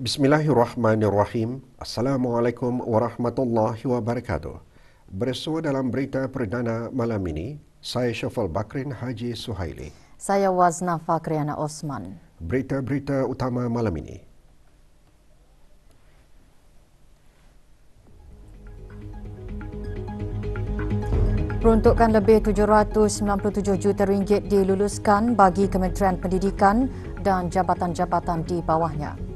Bismillahirrahmanirrahim. Assalamualaikum warahmatullahi wabarakatuh. Bersua dalam berita perdana malam ini, saya Syafal Bakrin Haji Suhaili. Saya Wazna Fakriana Osman. Berita-berita utama malam ini. Peruntukan lebih 797 juta ringgit diluluskan bagi Kementerian Pendidikan dan jabatan-jabatan di bawahnya.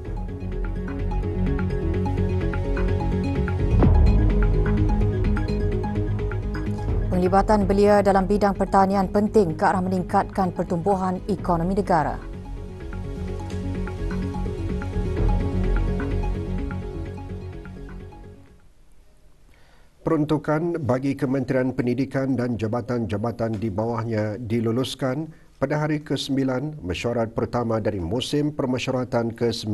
Penglibatan belia dalam bidang pertanian penting ke arah meningkatkan pertumbuhan ekonomi negara. Peruntukan bagi Kementerian Pendidikan dan jabatan-jabatan di bawahnya diluluskan pada hari ke-9 mesyuarat pertama dari musim permesyuaratan ke-19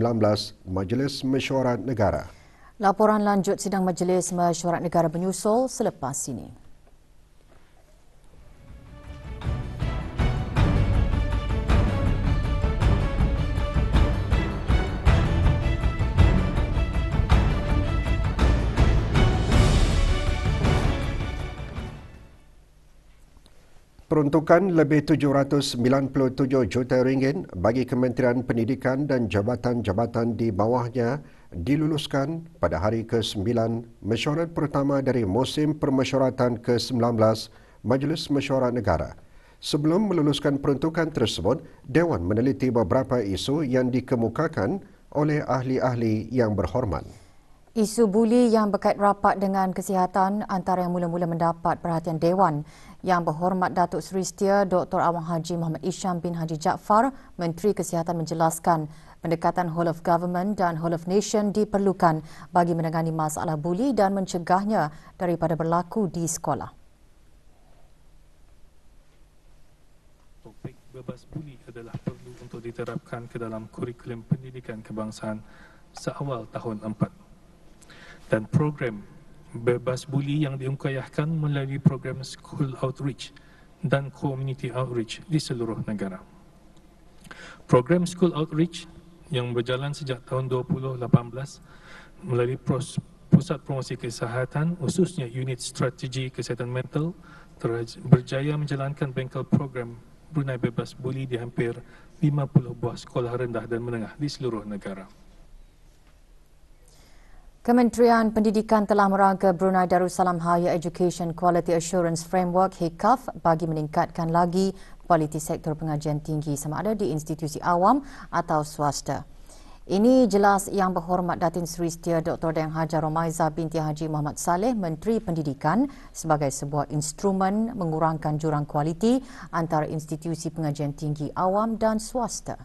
Majlis Mesyuarat Negara. Laporan lanjut sidang Majlis Mesyuarat Negara menyusul selepas ini. Peruntukan lebih 797 juta ringgit bagi Kementerian Pendidikan dan jabatan-jabatan di bawahnya diluluskan pada hari ke-9 mesyuarat pertama dari musim permesyuaratan ke-19 Majlis Mesyuarat Negara. Sebelum meluluskan peruntukan tersebut, Dewan meneliti beberapa isu yang dikemukakan oleh ahli-ahli yang berhormat. Isu buli yang berkait rapat dengan kesihatan antara yang mula-mula mendapat perhatian Dewan. Yang Berhormat Datuk Seri Setia Dr. Awang Haji Muhammad Isham bin Haji Jaafar, Menteri Kesihatan menjelaskan pendekatan whole of government dan whole of nation diperlukan bagi menangani masalah buli dan mencegahnya daripada berlaku di sekolah. Topik bebas buli adalah perlu untuk diterapkan ke dalam kurikulum pendidikan kebangsaan seawal tahun 4. Dan program bebas buli yang diungkayahkan melalui program School Outreach dan Community Outreach di seluruh negara. Program School Outreach yang berjalan sejak tahun 2018 melalui Pusat Promosi Kesihatan, khususnya Unit Strategi Kesihatan Mental, berjaya menjalankan bengkel program Brunei Bebas Buli di hampir 50 buah sekolah rendah dan menengah di seluruh negara. Kementerian Pendidikan telah merangka Brunei Darussalam Higher Education Quality Assurance Framework (HICAF) bagi meningkatkan lagi kualiti sektor pengajian tinggi sama ada di institusi awam atau swasta. Ini jelas Yang Berhormat Datin Seri Setia Dr. Dang Hajar Romaiza binti Haji Muhammad Saleh, Menteri Pendidikan, sebagai sebuah instrumen mengurangkan jurang kualiti antara institusi pengajian tinggi awam dan swasta.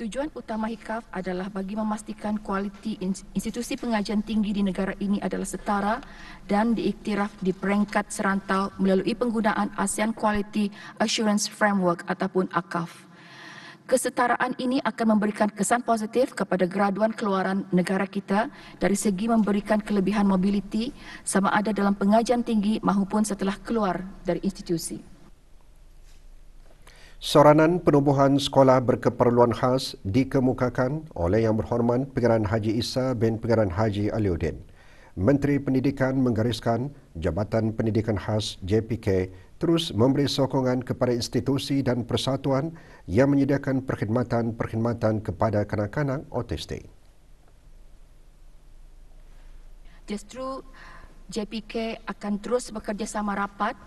Tujuan utama HICAF adalah bagi memastikan kualiti institusi pengajian tinggi di negara ini adalah setara dan diiktiraf di peringkat serantau melalui penggunaan ASEAN Quality Assurance Framework ataupun AQAF. Kesetaraan ini akan memberikan kesan positif kepada graduan keluaran negara kita dari segi memberikan kelebihan mobiliti sama ada dalam pengajian tinggi maupun setelah keluar dari institusi. Soranan penubuhan sekolah berkeperluan khas dikemukakan oleh Yang Berhormat Pengarah Haji Isa bin Pengarah Haji Aliuddin. Menteri Pendidikan menggariskan Jabatan Pendidikan Khas JPK terus memberi sokongan kepada institusi dan persatuan yang menyediakan perkhidmatan-perkhidmatan kepada kanak-kanak autistik. Justru JPK akan terus bekerjasama rapat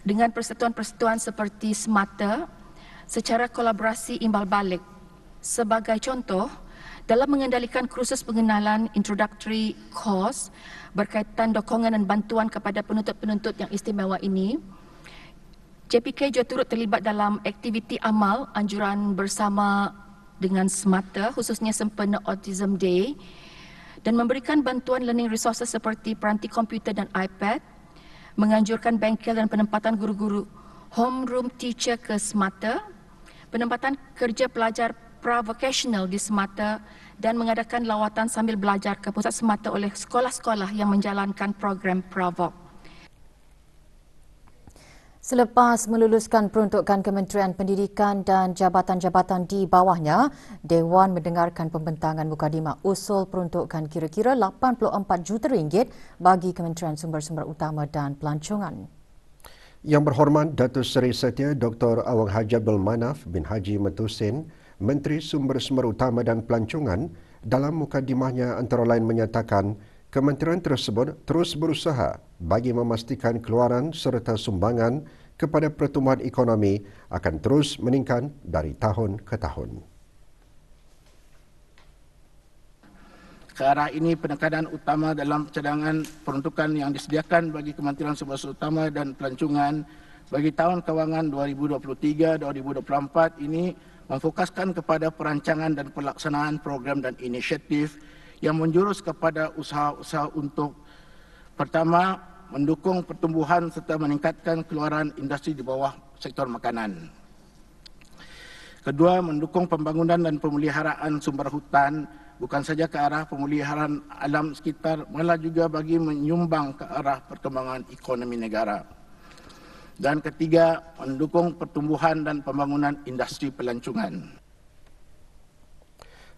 dengan persatuan-persatuan seperti SMATA secara kolaborasi imbal balik. Sebagai contoh, dalam mengendalikan kursus pengenalan introductory course berkaitan dokongan dan bantuan kepada penuntut-penuntut yang istimewa ini, JPK juga turut terlibat dalam aktiviti amal anjuran bersama dengan SMATA, khususnya sempena Autism Day, dan memberikan bantuan learning resources seperti peranti komputer dan iPad, menganjurkan bengkel dan penempatan guru-guru homeroom teacher ke SMATA, penempatan kerja pelajar pra-vocational di SMATA dan mengadakan lawatan sambil belajar ke pusat SMATA oleh sekolah-sekolah yang menjalankan program PRAVOC. Selepas meluluskan peruntukan Kementerian Pendidikan dan jabatan-jabatan di bawahnya, Dewan mendengarkan pembentangan mukadimah usul peruntukan kira-kira RM84 juta bagi Kementerian Sumber-Sumber Utama dan Pelancongan. Yang berhormat Datuk Seri Setia Dr. Awang Haji Abdul Manaf bin Haji Metusin, Menteri Sumber-Sumber Utama dan Pelancongan, dalam mukadimahnya antara lain menyatakan kementerian tersebut terus berusaha bagi memastikan keluaran serta sumbangan kepada pertumbuhan ekonomi akan terus meningkat dari tahun ke tahun. Ke arah ini, penekanan utama dalam cadangan peruntukan yang disediakan bagi Kementerian Sumber-Sumber Utama dan Pelancongan bagi tahun kewangan 2023-2024 ini memfokuskan kepada perancangan dan pelaksanaan program dan inisiatif yang menjurus kepada usaha-usaha untuk pertama, mendukung pertumbuhan serta meningkatkan keluaran industri di bawah sektor makanan. Kedua, mendukung pembangunan dan pemeliharaan sumber hutan bukan saja ke arah pemeliharaan alam sekitar, malah juga bagi menyumbang ke arah perkembangan ekonomi negara. Dan ketiga, mendukung pertumbuhan dan pembangunan industri pelancongan.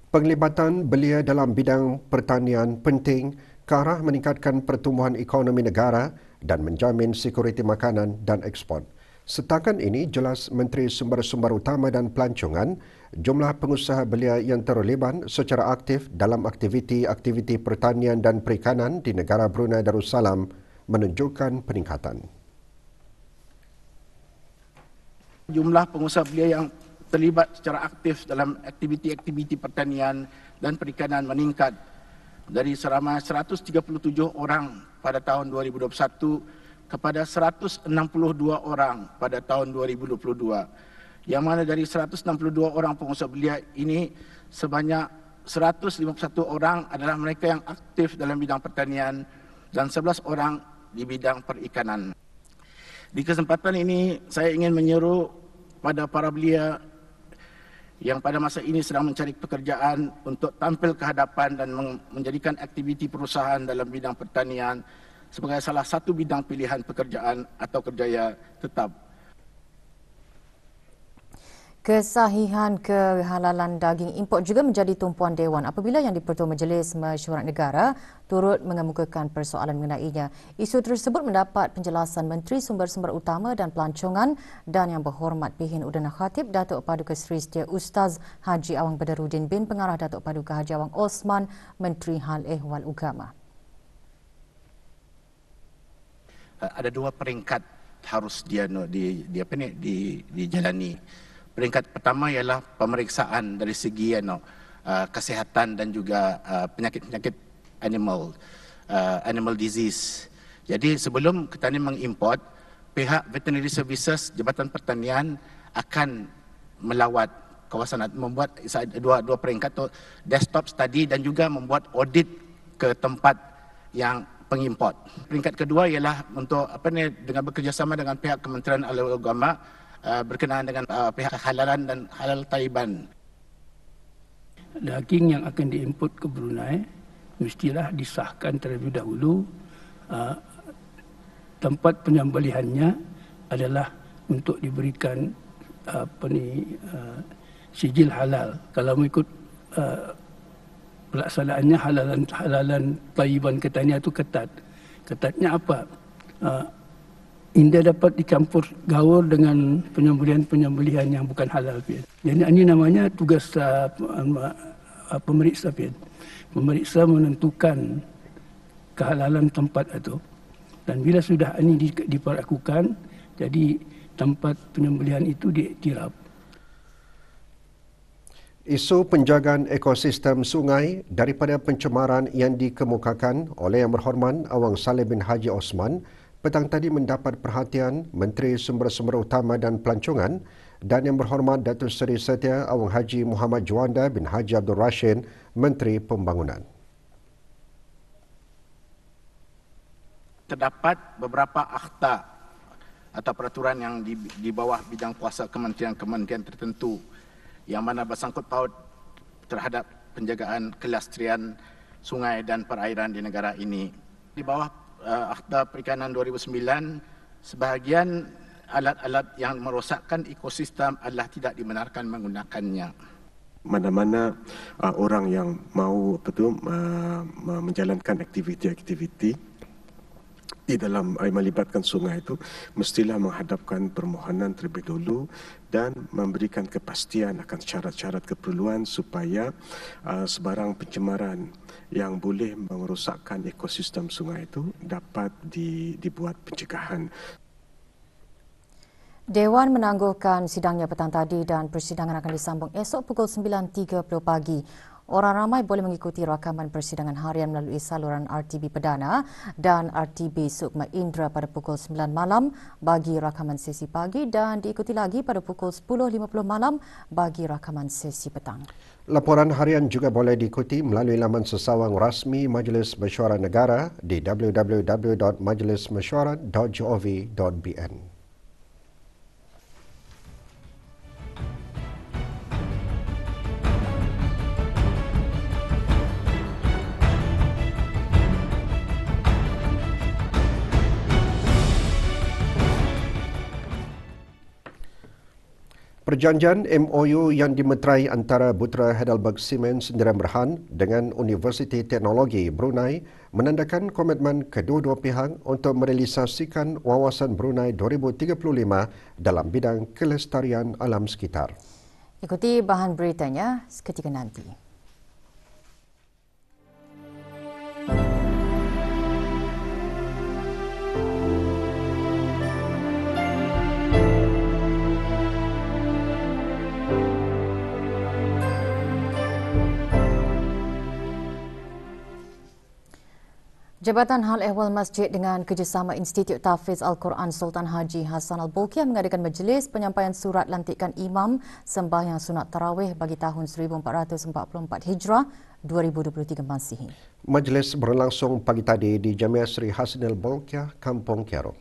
Penglibatan belia dalam bidang pertanian penting ke arah meningkatkan pertumbuhan ekonomi negara dan menjamin sekuriti makanan dan ekspor. Setakat ini jelas Menteri Sumber-Sumber Utama dan Pelancongan, jumlah pengusaha belia yang terlibat secara aktif dalam aktiviti-aktiviti pertanian dan perikanan di negara Brunei Darussalam menunjukkan peningkatan. Jumlah pengusaha belia yang terlibat secara aktif dalam aktiviti-aktiviti pertanian dan perikanan meningkat dari seramai 137 orang pada tahun 2021 kepada 162 orang pada tahun 2022. Yang mana dari 162 orang pengusaha belia ini sebanyak 151 orang adalah mereka yang aktif dalam bidang pertanian dan 11 orang di bidang perikanan. Di kesempatan ini saya ingin menyeru pada para belia yang pada masa ini sedang mencari pekerjaan untuk tampil ke hadapan dan menjadikan aktiviti perusahaan dalam bidang pertanian sebagai salah satu bidang pilihan pekerjaan atau kerjaya tetap. Kesahihan kehalalan daging import juga menjadi tumpuan Dewan apabila Yang di-Pertua Majlis Mesyuarat Negara turut mengemukakan persoalan mengenainya. Isu tersebut mendapat penjelasan Menteri Sumber-Sumber Utama dan Pelancongan dan Yang Berhormat Pihin Udana Khatib Datuk Paduka Seri Setia Ustaz Haji Awang Badarudin bin Pengarah Datuk Paduka Haji Awang Osman, Menteri Hal Ehwal Agama. Ada dua peringkat harus dijalani. Peringkat pertama ialah pemeriksaan dari segi kesihatan dan juga penyakit-penyakit animal disease. Jadi sebelum kita ini mengimport, pihak Veterinary Services Jabatan Pertanian akan melawat kawasan, membuat dua peringkat tu, desktop study dan juga membuat audit ke tempat yang pengimport. Peringkat kedua ialah untuk dengan bekerjasama dengan pihak Kementerian Agama berkenaan dengan pihak halalan dan halal taiban. Daging yang akan diimport ke Brunei mestilah disahkan terlebih dahulu. Tempat penyembelihannya adalah untuk diberikan sijil halal. Kalau mengikut pelaksanaannya halalan taiban katanya itu ketat. Ketatnya apa? Indah dapat dicampur gaul dengan penyembelihan yang bukan halal. Jadi ini namanya tugas pemeriksa. Pemeriksa menentukan kehalalan tempat itu. Dan bila sudah ini diperlakukan, jadi tempat penyembelihan itu diiktiraf. Isu penjagaan ekosistem sungai daripada pencemaran yang dikemukakan oleh Yang Berhormat Awang Saleh bin Haji Osman petang tadi mendapat perhatian Menteri Sumber-Sumber Utama dan Pelancongan dan Yang Berhormat Datuk Seri Setia Awang Haji Muhammad Juanda bin Haji Abdul Rashid, Menteri Pembangunan. Terdapat beberapa akta atau peraturan yang di bawah bidang kuasa kementerian-kementerian tertentu yang mana bersangkut paut terhadap penjagaan kelestarian sungai dan perairan di negara ini. Di bawah Akta Perikanan 2009, sebahagian alat-alat yang merosakkan ekosistem adalah tidak dibenarkan menggunakannya. Mana-mana orang yang mahu menjalankan aktiviti-aktiviti di dalam melibatkan sungai itu mestilah menghadapkan permohonan terlebih dahulu dan memberikan kepastian akan syarat-syarat keperluan supaya sebarang pencemaran yang boleh merosakkan ekosistem sungai itu dapat dibuat pencegahan. Dewan menangguhkan sidangnya petang tadi dan persidangan akan disambung esok pukul 9.30 pagi. Orang ramai boleh mengikuti rakaman persidangan harian melalui saluran RTB Perdana dan RTB Sukma Indra pada pukul 9 malam bagi rakaman sesi pagi dan diikuti lagi pada pukul 10.50 malam bagi rakaman sesi petang. Laporan harian juga boleh diikuti melalui laman sesawang rasmi Majlis Mesyuarat Negara di www.majlismesyuarat.gov.bn. Perjanjian MOU yang dimeterai antara Butera Heidelberg Cement Sdn Bhd dengan Universiti Teknologi Brunei menandakan komitmen kedua-dua pihak untuk merealisasikan Wawasan Brunei 2035 dalam bidang kelestarian alam sekitar. Ikuti bahan beritanya seketika nanti. Jabatan Hal Ehwal Masjid dengan kerjasama Institut Tahfiz Al-Quran Sultan Haji Hassan Al-Bolkiah mengadakan majlis penyampaian surat lantikan imam sembahyang sunat tarawih bagi tahun 1444 Hijrah 2023 Masihi. Majlis berlangsung pagi tadi di Jamiah Sri Hassan Al-Bolkiah, Kampung Kiaro.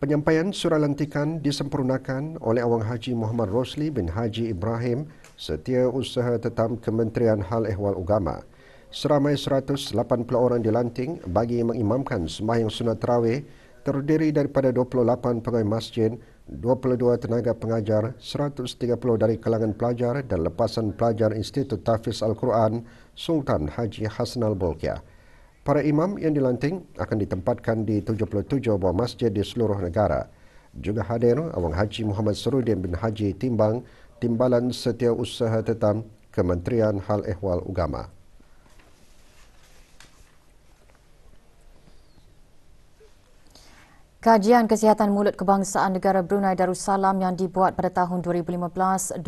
Penyampaian surat lantikan disempurnakan oleh Awang Haji Muhammad Rosli bin Haji Ibrahim, Setiausaha Tetap Kementerian Hal Ehwal Agama. Seramai 180 orang dilantik bagi mengimamkan sembahyang sunat tarawih terdiri daripada 28 pegawai masjid, 22 tenaga pengajar, 130 dari kalangan pelajar dan lepasan pelajar Institut Tahfiz Al-Quran Sultan Haji Hassan Al-Bolkiah. Para imam yang dilantik akan ditempatkan di 77 buah masjid di seluruh negara. Juga hadir Awang Haji Muhammad Sarudin bin Haji Timbang, Timbalan Setiausaha Tetap Kementerian Hal Ehwal Agama. Kajian Kesihatan Mulut Kebangsaan Negara Brunei Darussalam yang dibuat pada tahun 2015-2017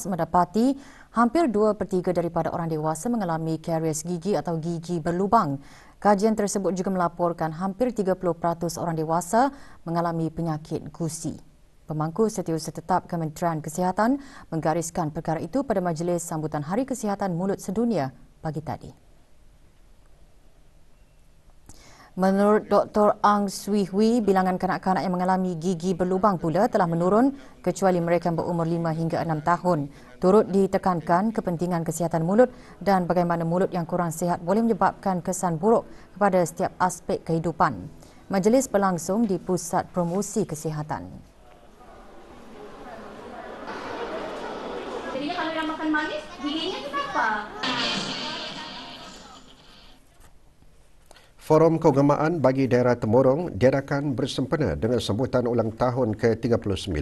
mendapati hampir 2/3 daripada orang dewasa mengalami karies gigi atau gigi berlubang. Kajian tersebut juga melaporkan hampir 30% orang dewasa mengalami penyakit gusi. Pemangku Setiausaha Tetap Kementerian Kesihatan menggariskan perkara itu pada majlis sambutan Hari Kesihatan Mulut Sedunia pagi tadi. Menurut Dr. Ang Swee Hui, bilangan kanak-kanak yang mengalami gigi berlubang pula telah menurun kecuali mereka yang berumur 5 hingga 6 tahun. Turut ditekankan kepentingan kesihatan mulut dan bagaimana mulut yang kurang sihat boleh menyebabkan kesan buruk kepada setiap aspek kehidupan. Majlis berlangsung di Pusat Promosi Kesihatan. Jadi kalau yang makan manis, giginya kenapa? Forum Keagamaan bagi Daerah Temurong diadakan bersempena dengan sambutan ulang tahun ke-39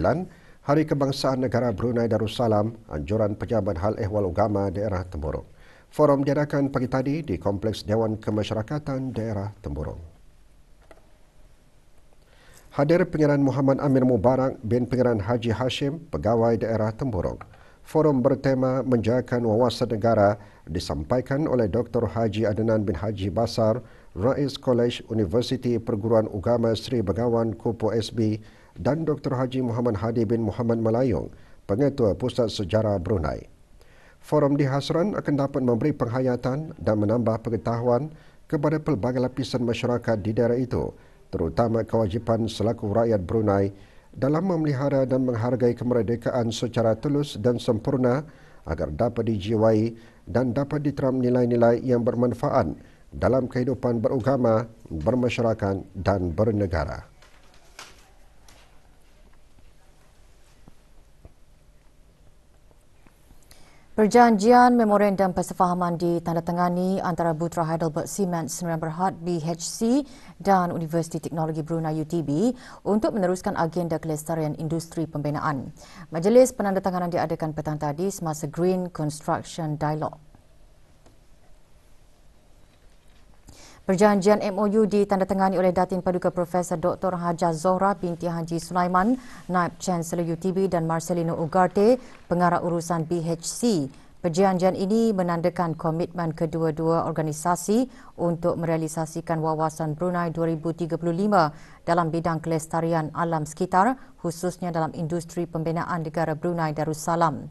Hari Kebangsaan Negara Brunei Darussalam, anjuran Pejabat Hal Ehwal Agama Daerah Temurong. Forum diadakan pagi tadi di Kompleks Dewan Kemasyarakatan Daerah Temurong. Hadir Pengeran Muhammad Amir Mubarak bin Pengeran Haji Hashim, Pegawai Daerah Temurong. Forum bertema Menjayakan Wawasan Negara disampaikan oleh Dr. Haji Adnan bin Haji Basar, Rais Kolej Universiti Perguruan Agama Sri Begawan Kupu SB dan Dr. Haji Muhammad Hadi bin Muhammad Malayong, Pengetua Pusat Sejarah Brunei. Forum dihasran akan dapat memberi penghayatan dan menambah pengetahuan kepada pelbagai lapisan masyarakat di daerah itu, terutama kewajipan selaku rakyat Brunei dalam memelihara dan menghargai kemerdekaan secara tulus dan sempurna agar dapat dijiwai dan dapat diterap nilai-nilai yang bermanfaat dalam kehidupan beragama, bermasyarakat dan bernegara. Perjanjian Memorandum Persefahaman ditandatangani antara Butra Heidelberg Cement Sdn Bhd BHC dan Universiti Teknologi Brunei UTB untuk meneruskan agenda kelestarian industri pembinaan. Majlis penandatanganan diadakan petang tadi semasa Green Construction Dialogue. Perjanjian MOU ditandatangani oleh Datin Paduka Profesor Dr. Hajar Zohra binti Haji Sulaiman, Naib Chancellor UTB dan Marcelino Ugarte, Pengarah Urusan BHC. Perjanjian ini menandakan komitmen kedua-dua organisasi untuk merealisasikan wawasan Brunei 2035 dalam bidang kelestarian alam sekitar, khususnya dalam industri pembinaan negara Brunei Darussalam.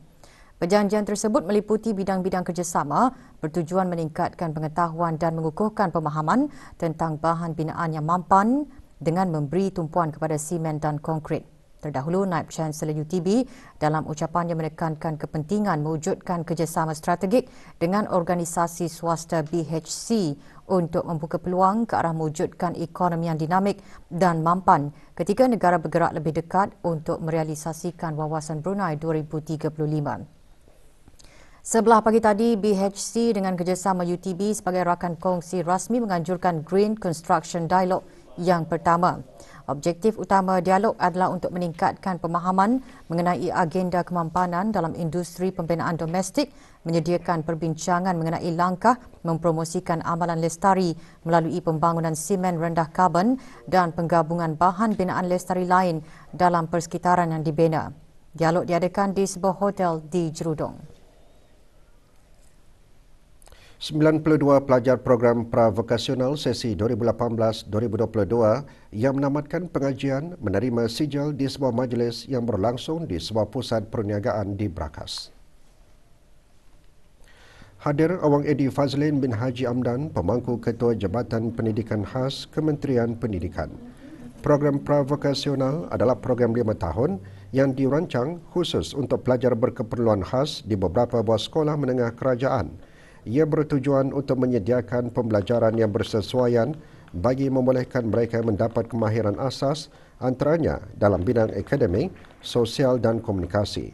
Perjanjian tersebut meliputi bidang-bidang kerjasama bertujuan meningkatkan pengetahuan dan mengukuhkan pemahaman tentang bahan binaan yang mampan dengan memberi tumpuan kepada simen dan konkrit. Terdahulu, Naib Chancellor UTB dalam ucapannya menekankan kepentingan mewujudkan kerjasama strategik dengan organisasi swasta BHC untuk membuka peluang ke arah mewujudkan ekonomi yang dinamik dan mampan ketika negara bergerak lebih dekat untuk merealisasikan wawasan Brunei 2035. Sebelah pagi tadi, BHC dengan kerjasama UTB sebagai rakan kongsi rasmi menganjurkan Green Construction Dialogue yang pertama. Objektif utama dialog adalah untuk meningkatkan pemahaman mengenai agenda kemampanan dalam industri pembinaan domestik, menyediakan perbincangan mengenai langkah mempromosikan amalan lestari melalui pembangunan simen rendah karbon dan penggabungan bahan binaan lestari lain dalam persekitaran yang dibina. Dialog diadakan di sebuah hotel di Jerudong. 92 pelajar program pravokasional sesi 2018-2022 yang menamatkan pengajian menerima sijil di sebuah majlis yang berlangsung di sebuah pusat perniagaan di Brakas. Hadir Awang Edi Fazlin bin Haji Amdan, pemangku Ketua Jabatan Pendidikan Khas Kementerian Pendidikan. Program pravokasional adalah program 5 tahun yang dirancang khusus untuk pelajar berkeperluan khas di beberapa buah sekolah menengah kerajaan. Ia bertujuan untuk menyediakan pembelajaran yang bersesuaian bagi membolehkan mereka mendapat kemahiran asas antaranya dalam bidang akademik, sosial dan komunikasi.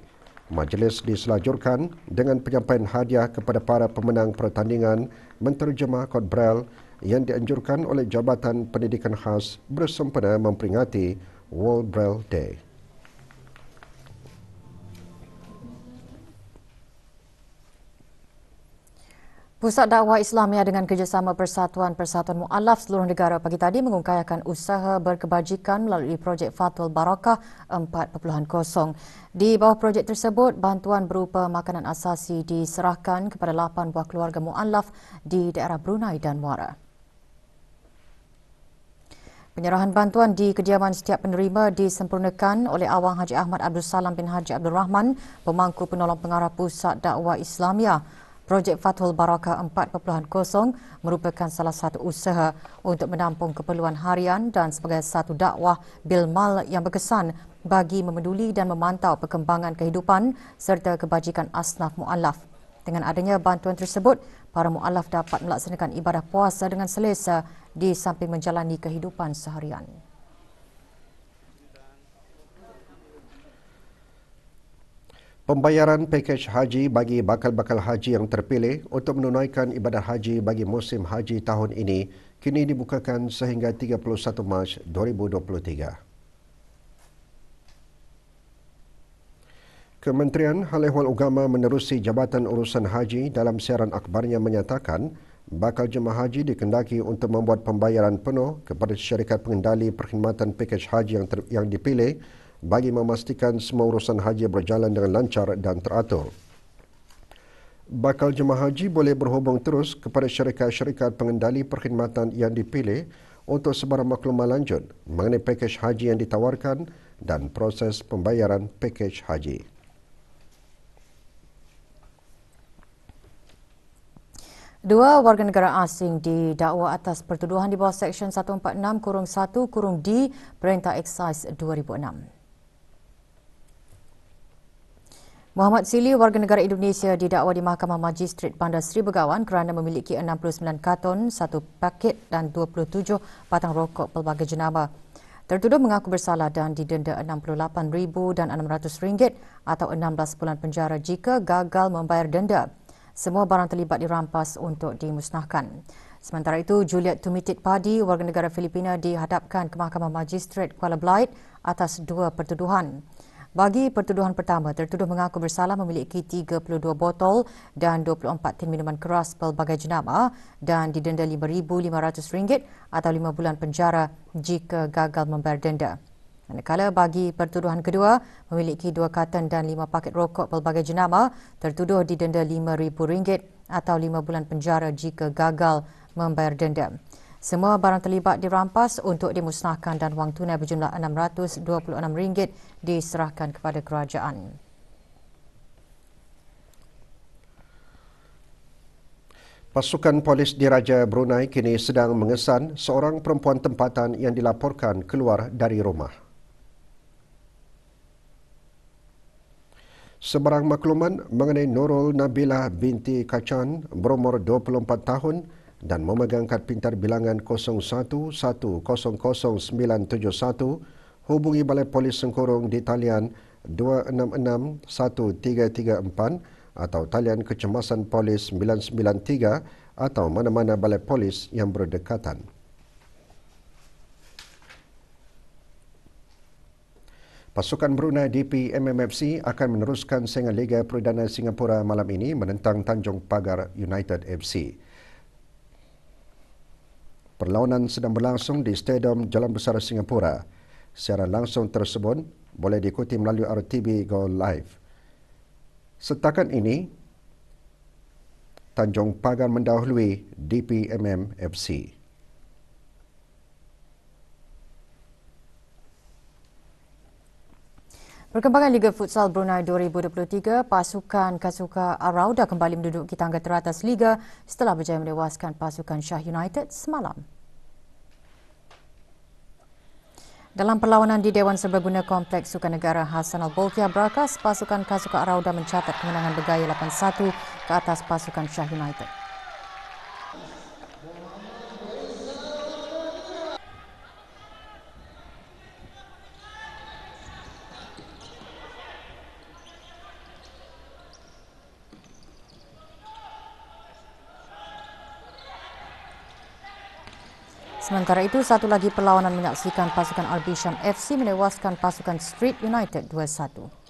Majlis diselajurkan dengan penyampaian hadiah kepada para pemenang pertandingan menterjemah kod Braille yang dianjurkan oleh Jabatan Pendidikan Khas bersempena memperingati World Braille Day. Pusat Dakwah Islamia dengan kerjasama Persatuan-Persatuan Mu'alaf seluruh negara pagi tadi mengungkapkan usaha berkebajikan melalui projek Fathul Barakah 4.0. Di bawah projek tersebut, bantuan berupa makanan asasi diserahkan kepada 8 buah keluarga Mu'alaf di daerah Brunei dan Muara. Penyerahan bantuan di kediaman setiap penerima disempurnakan oleh Awang Haji Ahmad Abdul Salam bin Haji Abdul Rahman, pemangku penolong pengarah Pusat Dakwah Islamia. Projek Fathul Barakah 4.0 merupakan salah satu usaha untuk menampung keperluan harian dan sebagai satu dakwah bil mal yang berkesan bagi memeduli dan memantau perkembangan kehidupan serta kebajikan asnaf mu'alaf. Dengan adanya bantuan tersebut, para mu'alaf dapat melaksanakan ibadah puasa dengan selesa di samping menjalani kehidupan seharian. Pembayaran pakej haji bagi bakal-bakal haji yang terpilih untuk menunaikan ibadah haji bagi musim haji tahun ini kini dibukakan sehingga 31 Mac 2023. Kementerian Hal Ehwal Agama menerusi Jabatan Urusan Haji dalam siaran akhbarnya menyatakan bakal jemaah haji dikendaki untuk membuat pembayaran penuh kepada syarikat pengendali perkhidmatan pakej haji yang dipilih bagi memastikan semua urusan haji berjalan dengan lancar dan teratur. Bakal jemaah haji boleh berhubung terus kepada syarikat-syarikat pengendali perkhidmatan yang dipilih untuk sebarang maklumat lanjut mengenai pakej haji yang ditawarkan dan proses pembayaran pakej haji. Dua warga negara asing didakwa atas pertuduhan di bawah Seksyen 146-1-D Perintah Eksais 2006. Muhammad Sili, warga negara Indonesia, didakwa di Mahkamah Magistrat Bandar Seri Begawan kerana memiliki 69 karton, 1 paket dan 27 batang rokok pelbagai jenama. Tertuduh mengaku bersalah dan didenda RM68,600 atau 16 bulan penjara jika gagal membayar denda. Semua barang terlibat dirampas untuk dimusnahkan. Sementara itu, Juliet Tumitit Padi, warga negara Filipina, dihadapkan ke Mahkamah Magistrat Kuala Belait atas 2 pertuduhan. Bagi pertuduhan pertama, tertuduh mengaku bersalah memiliki 32 botol dan 24 tin minuman keras pelbagai jenama dan didenda RM5,500 atau 5 bulan penjara jika gagal membayar denda. Manakala bagi pertuduhan kedua, memiliki 2 karton dan 5 paket rokok pelbagai jenama, tertuduh didenda RM5,000 atau 5 bulan penjara jika gagal membayar denda. Semua barang terlibat dirampas untuk dimusnahkan dan wang tunai berjumlah RM626 diserahkan kepada kerajaan. Pasukan Polis Diraja Brunei kini sedang mengesan seorang perempuan tempatan yang dilaporkan keluar dari rumah. Sebarang makluman mengenai Nurul Nabilah binti Kacan berumur 24 tahun dan memegang kad pintar bilangan 01100971, hubungi Balai Polis Sengkurung di talian 2661334 atau talian Kecemasan Polis 993 atau mana-mana balai polis yang berdekatan. Pasukan Brunei DPMMFC akan meneruskan saingan Liga Perdana Singapura malam ini menentang Tanjung Pagar United FC. Perlawanan sedang berlangsung di Stadium Jalan Besar Singapura. Siaran langsung tersebut boleh diikuti melalui RTV Go Live. Setakat ini, Tanjung Pagar mendahului DPMM FC. Perkembangan Liga Futsal Brunei 2023, pasukan Kasuka Arauda kembali menduduki tangga teratas Liga setelah berjaya menewaskan pasukan Shah United semalam. Dalam perlawanan di Dewan Serbaguna Kompleks Sukan Negara Hassan Al-Bolkiah Brakas, pasukan Kasuka Arauda mencatat kemenangan bergaya 8-1 ke atas pasukan Shah United. Sementara itu, satu lagi perlawanan menyaksikan pasukan Al-Bisham FC menewaskan pasukan Street United 2-1.